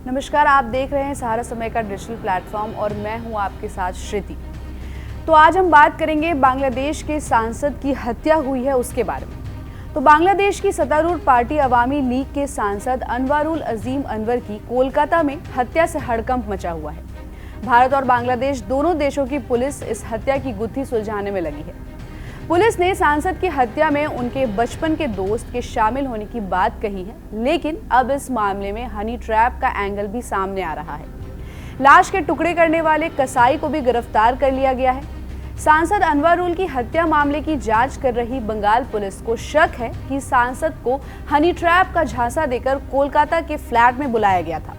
नमस्कार, आप देख रहे हैं सहारा समय का डिजिटल प्लेटफॉर्म और मैं हूं आपके साथ श्रुति। तो आज हम बात करेंगे बांग्लादेश के सांसद की हत्या हुई है उसके बारे में। तो बांग्लादेश की सत्तारूढ़ पार्टी अवामी लीग के सांसद अनवारुल अजीम अनवर की कोलकाता में हत्या से हड़कंप मचा हुआ है। भारत और बांग्लादेश दोनों देशों की पुलिस इस हत्या की गुत्थी सुलझाने में लगी है। पुलिस ने सांसद की हत्या में उनके बचपन के दोस्त के शामिल होने की बात कही है, लेकिन अब इस मामले में हनी ट्रैप का एंगल भी सामने आ रहा है। लाश के टुकड़े करने वाले कसाई को भी गिरफ्तार कर लिया गया है। सांसद अनवारुल की हत्या मामले की जांच कर रही बंगाल पुलिस को शक है कि सांसद को हनी ट्रैप का झांसा देकर कोलकाता के फ्लैट में बुलाया गया था,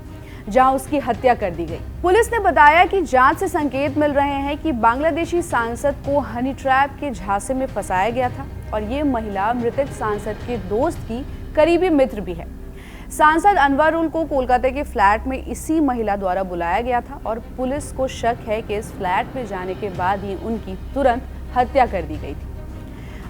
जहां उसकी हत्या कर दी गई। पुलिस ने बताया कि जांच से संकेत मिल रहे हैं कि बांग्लादेशी सांसद को हनी ट्रैप के झांसे में फंसाया गया था और ये महिला मृतक सांसद के दोस्त की करीबी मित्र भी है। सांसद अनवारुल को कोलकाता के फ्लैट में इसी महिला द्वारा बुलाया गया था और पुलिस को शक है कि इस फ्लैट में जाने के बाद ही उनकी तुरंत हत्या कर दी गई थी।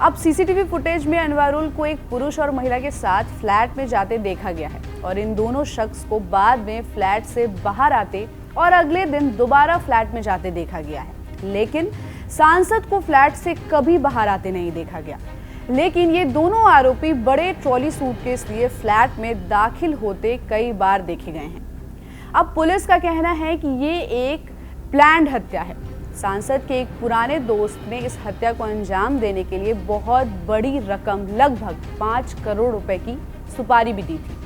अब सीसीटीवी फुटेज में अनवारुल को एक पुरुष और महिला के साथ फ्लैट में जाते देखा गया है और इन दोनों शख्स को बाद में फ्लैट से बाहर आते और अगले दिन दोबारा फ्लैट में जाते देखा गया है, लेकिन सांसद को फ्लैट से कभी बाहर आते नहीं देखा गया। लेकिन ये दोनों आरोपी बड़े ट्रॉली सूटकेस लिए फ्लैट में दाखिल होते कई बार देखे गए हैं। अब पुलिस का कहना है कि ये एक प्लान्ड हत्या है। सांसद के एक पुराने दोस्त ने इस हत्या को अंजाम देने के लिए बहुत बड़ी रकम, लगभग 5 करोड़ रुपए की सुपारी भी दी थी।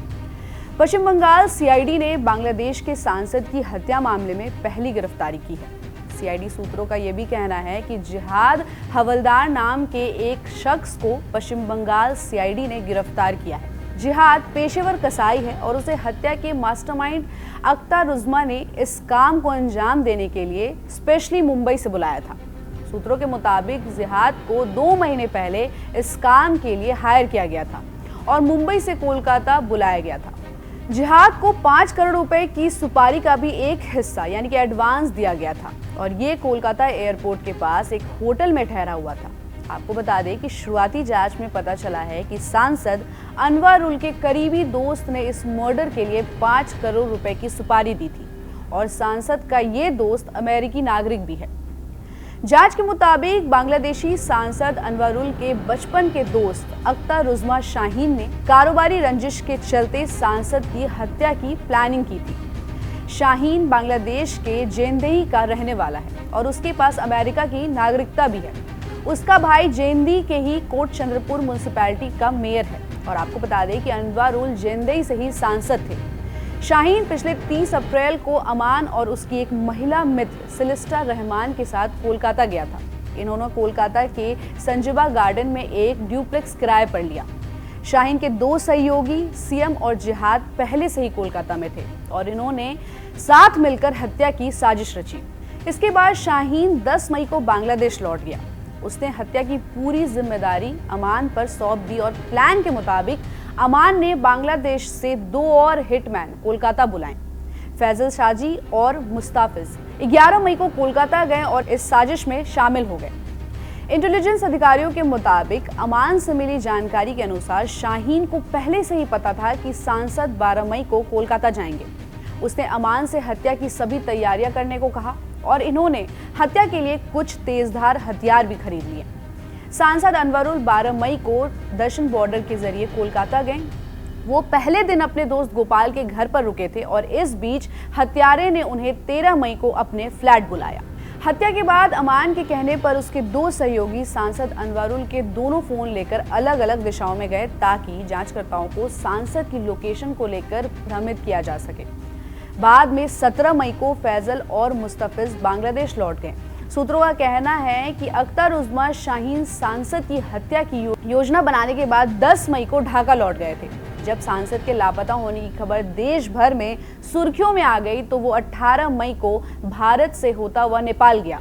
पश्चिम बंगाल सीआईडी ने बांग्लादेश के सांसद की हत्या मामले में पहली गिरफ्तारी की है। सीआईडी सूत्रों का यह भी कहना है कि जिहाद हवलदार नाम के एक शख्स को पश्चिम बंगाल सीआईडी ने गिरफ्तार किया है। जिहाद पेशेवर कसाई है और उसे हत्या के मास्टरमाइंड अख्तर उज़्मा ने इस काम को अंजाम देने के लिए स्पेशली मुंबई से बुलाया था। सूत्रों के मुताबिक जिहाद को 2 महीने पहले इस काम के लिए हायर किया गया था और मुंबई से कोलकाता बुलाया गया था। जिहाद को 5 करोड़ रुपए की सुपारी का भी एक हिस्सा यानी कि एडवांस दिया गया था और ये कोलकाता एयरपोर्ट के पास एक होटल में ठहरा हुआ था। आपको बता दें कि शुरुआती जांच में पता चला है कि सांसद अनवारुल के करीबी दोस्त ने इस मर्डर के लिए 5 करोड़ रुपए की सुपारी दी थी और सांसद का ये दोस्त अमेरिकी नागरिक भी है। जांच के मुताबिक बांग्लादेशी सांसद अनवारुल के बचपन के दोस्त अख्तर उज़्मा शाहीन ने कारोबारी रंजिश के चलते सांसद की हत्या की प्लानिंग की थी। शाहीन बांग्लादेश के जेंदेई का रहने वाला है और उसके पास अमेरिका की नागरिकता भी है। उसका भाई जेंदी के ही कोट चंद्रपुर म्युनिसिपैलिटी का मेयर है और आपको बता दें कि अनवारुल जेंदेई से ही सांसद थे। शाहीन पिछले 30 अप्रैल को अमान और उसकी एक महिला मित्र सिलिस्टा रहमान के साथ कोलकाता गया था। इन्होंने कोलकाता के संजीवा गार्डन में एक ड्यूप्लेक्स किराए पर लिया। शाहीन के 2 सहयोगी सीएम और जिहाद पहले से ही कोलकाता में थे और इन्होंने साथ मिलकर हत्या की साजिश रची। इसके बाद शाहीन 10 मई को बांग्लादेश लौट गया। उसने हत्या की पूरी जिम्मेदारी अमान पर सौंप दी और प्लान के मुताबिक अमान ने बांग्लादेश से 2 और हिटमैन कोलकाता बुलाए, फैजल शाजी और मुस्ताफिज। 11 मई को कोलकाता गए और इस साजिश में शामिल हो गए। इंटेलिजेंस अधिकारियों के मुताबिक अमान से मिली जानकारी के अनुसार शाहीन को पहले से ही पता था कि सांसद 12 मई को कोलकाता जाएंगे। उसने अमान से हत्या की सभी तैयारियां करने को कहा और इन्होंने हत्या के लिए कुछ तेजधार हथियार भी खरीद लिए। सांसद अनवारुल 12 मई को दर्शन बॉर्डर के जरिए कोलकाता गए। वो पहले दिन अपने दोस्त गोपाल के घर पर रुके थे और इस बीच हत्यारे ने उन्हें 13 मई को अपने फ्लैट बुलाया। हत्या के बाद अमान के कहने पर उसके 2 सहयोगी सांसद अनवारुल के दोनों फोन लेकर अलग अलग दिशाओं में गए ताकि जांचकर्ताओं को सांसद की लोकेशन को लेकर भ्रमित किया जा सके। बाद में 17 मई को फैजल और मुस्तफिज बांग्लादेश लौट गए। सूत्रों का कहना है कि अख्तर उज़्मा शाहीन सांसद की हत्या की योजना बनाने के बाद 10 मई को ढाका लौट गए थे। जब सांसद के लापता होने की खबर देश भर में सुर्खियों में आ गई तो वो 18 मई को भारत से होता हुआ नेपाल गया।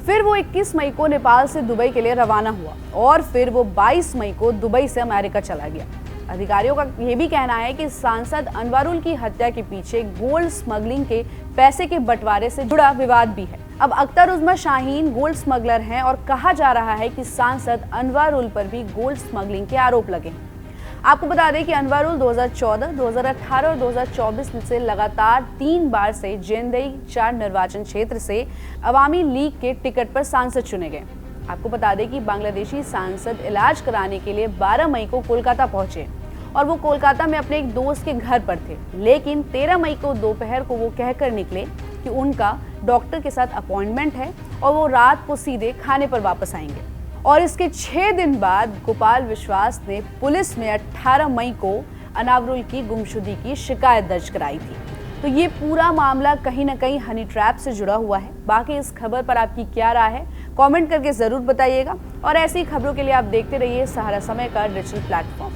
फिर वो 21 मई को नेपाल से दुबई के लिए रवाना हुआ और फिर वो 22 मई को दुबई से अमेरिका चला गया। अधिकारियों का यह भी कहना है कि सांसद अनवारुल की हत्या के पीछे गोल्ड स्मगलिंग के पैसे के बंटवारे से जुड़ा विवाद भी है। अब अख्तर उज़्मा शाहीन गोल्ड स्मगलर हैं और कहा जा रहा है कि सांसद अनवारुल पर भी गोल्ड स्मगलिंग के आरोप लगे हैं। आपको बता दें कि अनवरुल 2014, 2018 और 2024 से लगातार 3 बार से जेंदई 4 निर्वाचन क्षेत्र से अवामी लीग के टिकट पर सांसद चुने गए। आपको बता दें कि बांग्लादेशी सांसद इलाज कराने के लिए 12 मई को कोलकाता पहुंचे और वो कोलकाता में अपने एक दोस्त के घर पर थे, लेकिन 13 मई को दोपहर को वो कहकर निकले कि उनका डॉक्टर के साथ अपॉइंटमेंट है और वो रात को सीधे खाने पर वापस आएंगे। और इसके 6 दिन बाद गोपाल विश्वास ने पुलिस में 18 मई को अनावरुल की गुमशुदगी की शिकायत दर्ज कराई थी। तो ये पूरा मामला कहीं ना कहीं हनी ट्रैप से जुड़ा हुआ है। बाकी इस खबर पर आपकी क्या राय है, कमेंट करके जरूर बताइएगा और ऐसी खबरों के लिए आप देखते रहिए सहारा समय का डिजिटल प्लेटफॉर्म।